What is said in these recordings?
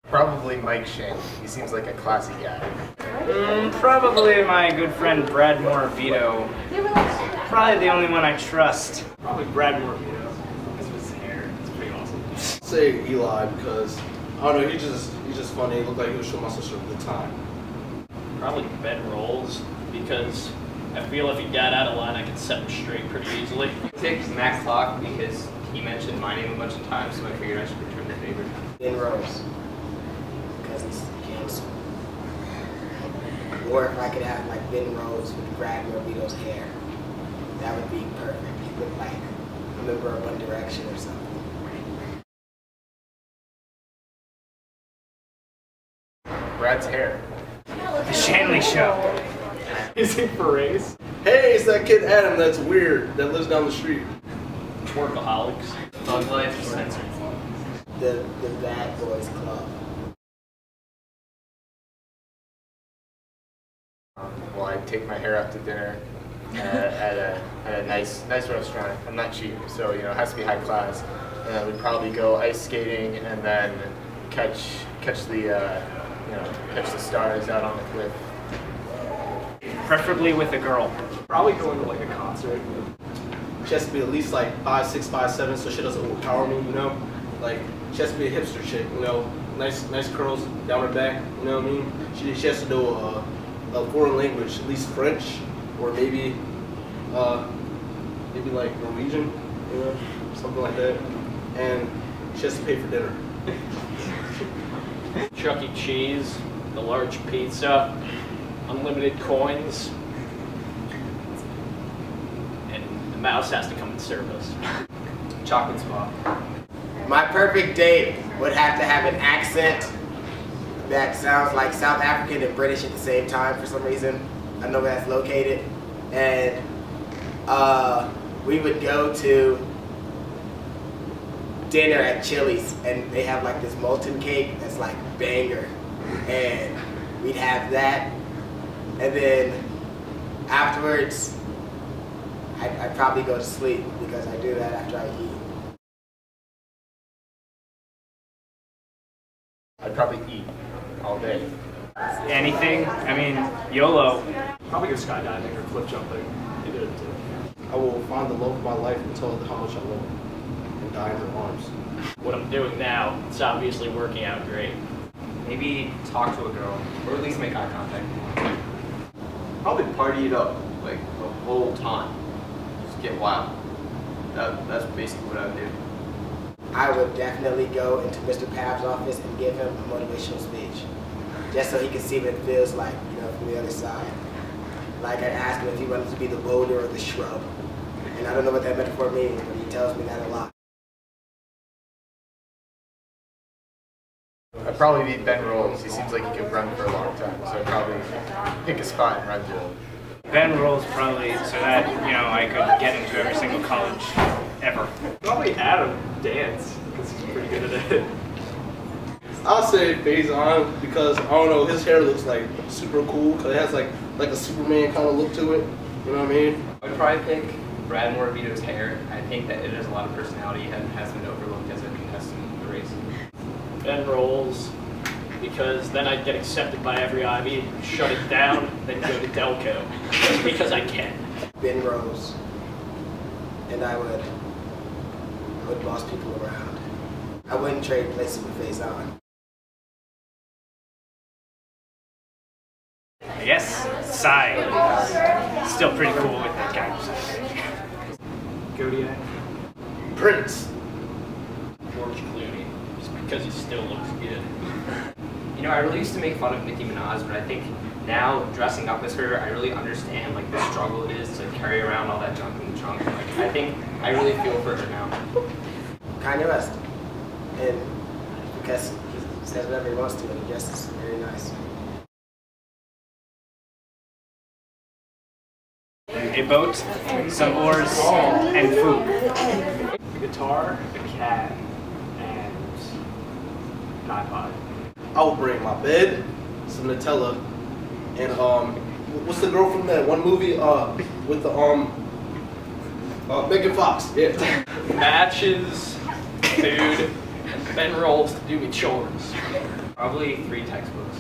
Probably Mike Shank. He seems like a classy guy. Probably my good friend Brad Vito. Probably the only one I trust. Probably Brad Vito. Because of his hair. It's pretty awesome. Say Eli because I don't know. He's just funny. He looked like he was showing my sister a good time. Probably Ben Rolls because I feel if he got out of line, I could set him straight pretty easily. Take Matt Clock because he mentioned my name a bunch of times, so I figured I should return the favor. Ben Rose, because he's handsome. Or if I could have like Ben Rose with Brad Vito's hair, that would be perfect. He looked like a member of One Direction or something. Brad's hair. The Shanley Show. Is he for race? Hey, it's that kid Adam that's weird that lives down the street. Workaholics. Thug Life Censored. The Bad Boys Club. Well, I'd take my hair out to dinner at a nice restaurant. I'm not cheap, so it has to be high class. And then we'd probably go ice skating and then catch the stars out on the cliff. Preferably with a girl. Probably going to like a concert. She has to be at least like 5'6", 5'7", so she doesn't overpower me. Like she has to be a hipster chick. Nice curls down her back. You know what I mean? She has to know a foreign language, at least French, or maybe like Norwegian, something like that. And she has to pay for dinner. Chuck E. Cheese, the large pizza, unlimited coins, and the mouse has to come and serve us. Chocolate Spa. My perfect date would have to have an accent that sounds like South African and British at the same time for some reason. I don't know where that's located. And we would go to dinner at Chili's, and they have like this molten cake that's like banger. And we'd have that. And then afterwards, I'd probably go to sleep because I do that after I eat. I'd probably eat all day. Anything? I mean, YOLO. Probably go skydiving or cliff jumping. He did it too. I will find the love of my life and tell her how much I love her and die in her arms. What I'm doing now, it's obviously working out great. Maybe talk to a girl, or at least make eye contact. Probably party it up, like the whole time. Just get wild. That's basically what I would do. I would definitely go into Mr. Pab's office and give him a motivational speech, just so he could see what it feels like, from the other side. Like I'd ask him if he wanted to be the boulder or the shrub. And I don't know what that metaphor means, but he tells me that a lot. I'd probably be Ben Rolls. He seems like he could run for a long time, so I'd probably pick a spot and run to him. Ben Rolls probably, so that, I could get into every single college ever. Probably Adam Dance, because he's pretty good at it. I'll say Faison because, I don't know, his hair looks like super cool, because it has like a Superman kind of look to it. You know what I mean? I'd probably pick Brad Vito's hair. I think that it has a lot of personality and has been overlooked as a contestant in the race. Ben Rolls, because then I'd get accepted by every Ivy, shut it down, then go to Delco, just because I can. Ben Rose. And I would boss people around. I wouldn't trade places with Faison. I guess Psy is still pretty cool with that guy. Kodiak. Prince. George Clooney, just because he still looks good. I really used to make fun of Nicki Minaj, but I think now dressing up as her, I really understand the struggle it is to carry around all that junk in the trunk. I think I really feel for her now. Kanye West. And because he says whatever he wants to and he dresses very nice. A boat, some oars, and food. A guitar, a cat, and an iPod. I will bring my bed, some Nutella, and what's the girl from that one movie with the Megan Fox? Yeah. Matches, food, and Ben Rolls to do me chores. Probably 3 textbooks.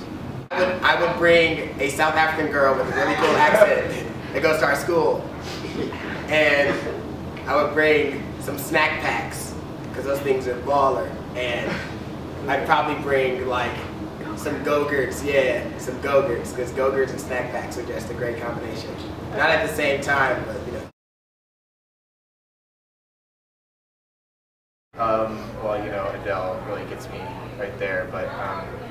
I would bring a South African girl with a really cool accent that goes to our school. And I would bring some snack packs, because those things are baller. And I'd probably bring like some Go-Gurts, yeah, some Go-Gurts, because Go-Gurts and snack packs are just a great combination. Not at the same time, but you know. Well, you know, Adele really gets me right there, but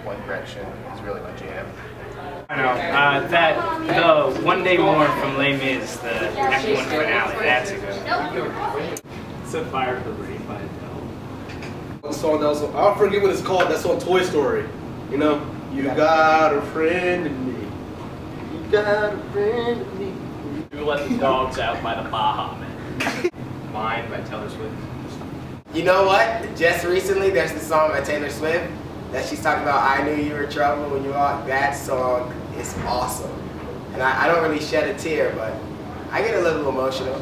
One Direction is really my jam. I know, the One Day More from Les Mis, the F1 finale, that's a good. Set Fire to the Rain by Adele. The song that was, I don't forget what it's called. That's on Toy Story. You know, you got a friend in me. You got a friend in me. You Let the Dogs Out by the Baha Men. Mine by Taylor Swift. You know what? Just recently, there's the song by Taylor Swift that she's talking about, I Knew You Were Trouble When You Walked. That song is awesome. And I don't really shed a tear, but I get a little emotional.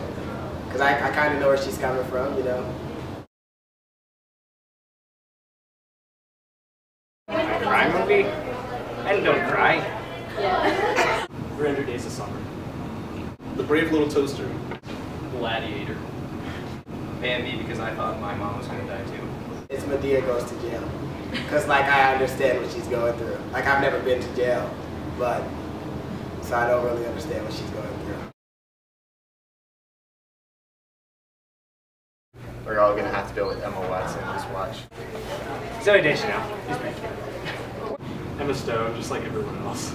Because I kind of know where she's coming from, you know. Cry movie? And don't cry. 300 Days of Summer. The Brave Little Toaster. Gladiator. Bambi, because I thought my mom was gonna die too. It's Medea Goes to Jail. Because like I understand what she's going through. Like I've never been to jail, but so I don't really understand what she's going through. We're all gonna have to go with Emma Watson. Just watch. Zoe Deschanel, she's pretty cute. Emma Stone, just like everyone else.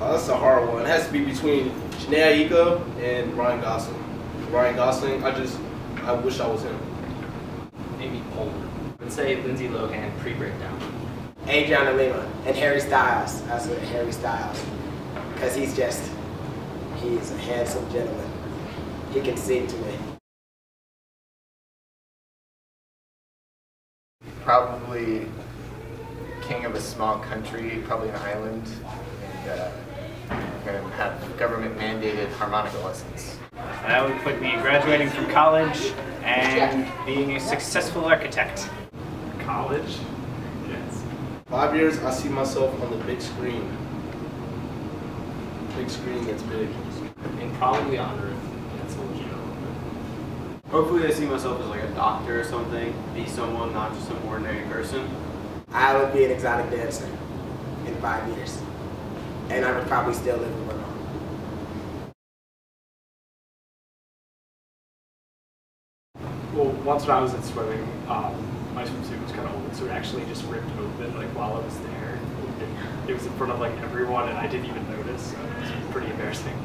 Oh, that's a hard one. It has to be between Janae Aiko and Ryan Gosling. Ryan Gosling, I wish I was him. Amy Poehler. I would say Lindsay Lohan pre-breakdown. Adriana Lima and Harry Styles. That's what Harry Styles. Because he's a handsome gentleman. He can sing to me. Probably king of a small country, probably an island, and we're gonna have government mandated harmonica lessons. That would put me graduating from college and being a successful architect. College? Yes. 5 years, I see myself on the big screen. Big screen gets big. And probably on Earth. That's a legit. Hopefully I see myself as like a doctor or something, be someone, not just some ordinary person. I would be an exotic dancer in 5 years. And I would probably still live with my mom. Well, once when I was in swimming, my swimsuit was kind of old, so it actually just ripped open like while I was there. It was in front of like everyone, and I didn't even notice. So it was pretty embarrassing.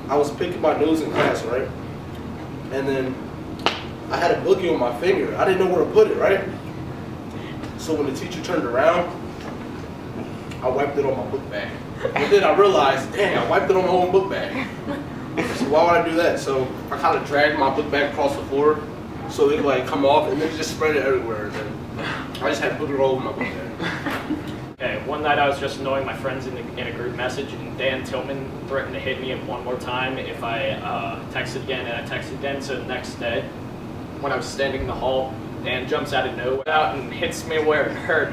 I was picking my nose in class, right? And then I had a boogie on my finger. I didn't know where to put it, right? So when the teacher turned around, I wiped it on my book bag. And then I realized, dang, I wiped it on my own book bag. So why would I do that? So I kind of dragged my book bag across the floor so it would like come off, and then just spread it everywhere. And then I just had booger all over my book bag. Okay, one night I was just annoying my friends in a group message, and Dan Tillman threatened to hit me one more time if I texted again, and I texted again. So the next day, when I was standing in the hall, Dan jumps out of nowhere out and hits me where it hurt.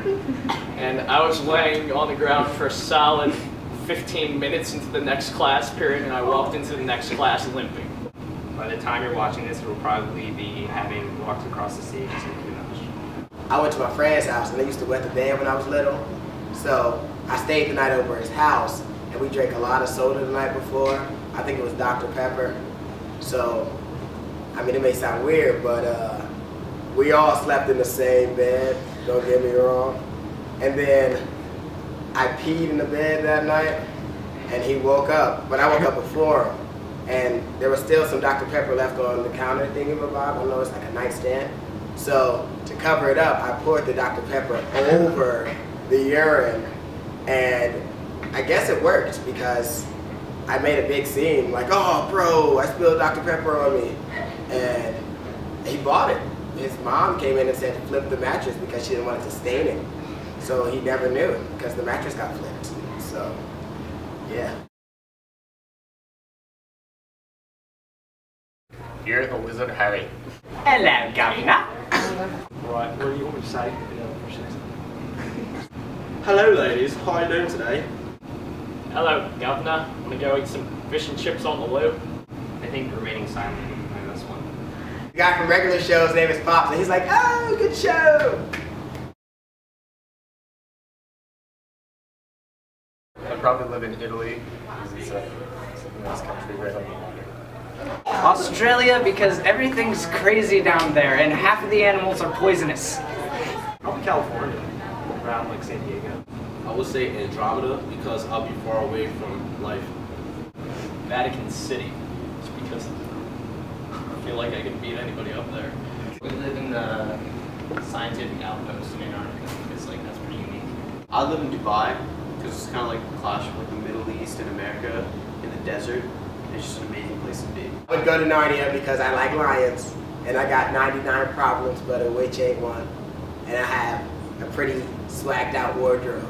And I was laying on the ground for a solid 15 minutes into the next class period, and I walked into the next class limping. By the time you're watching this, it will probably be having walked across the stage as Nicki Minaj. I went to my friend's house, and they used to wet the bed when I was little. So I stayed the night over at his house, and we drank a lot of soda the night before. I think it was Dr. Pepper. So, I mean, it may sound weird, but we all slept in the same bed, don't get me wrong. And then I peed in the bed that night, and he woke up, but I woke up before him. And there was still some Dr. Pepper left on the counter thingy-ma-bob. I know it's like a nightstand. So to cover it up, I poured the Dr. Pepper over the urine, and I guess it worked because I made a big scene, like, oh, bro, I spilled Dr. Pepper on me. And he bought it. His mom came in and said flip the mattress because she didn't want it to stain it. So he never knew it because the mattress got flipped. So, yeah. You're the Wizard Harry. Hello, Governor. Right, what do you want me to say? Hello ladies, how are you doing today? Hello, Governor. Want to go eat some fish and chips on the loo? I think remaining silent would be my best one. The guy from regular show's name is Pops, and he's like, oh, good show. I'd probably live in Italy because it's a nice country right on the water. Australia, because everything's crazy down there and half of the animals are poisonous. Probably California, around like San Diego. I would say Andromeda because I'll be far away from life. Vatican City, just because I feel like I can beat anybody up there. We live in the scientific outpost in Antarctica because like that's pretty unique. I live in Dubai because it's kind of like a clash of like the Middle East and America in the desert. It's just an amazing place to be. I would go to Narnia because I like lions, and I got 99 problems, but a witch ain't one. And I have a pretty swagged out wardrobe.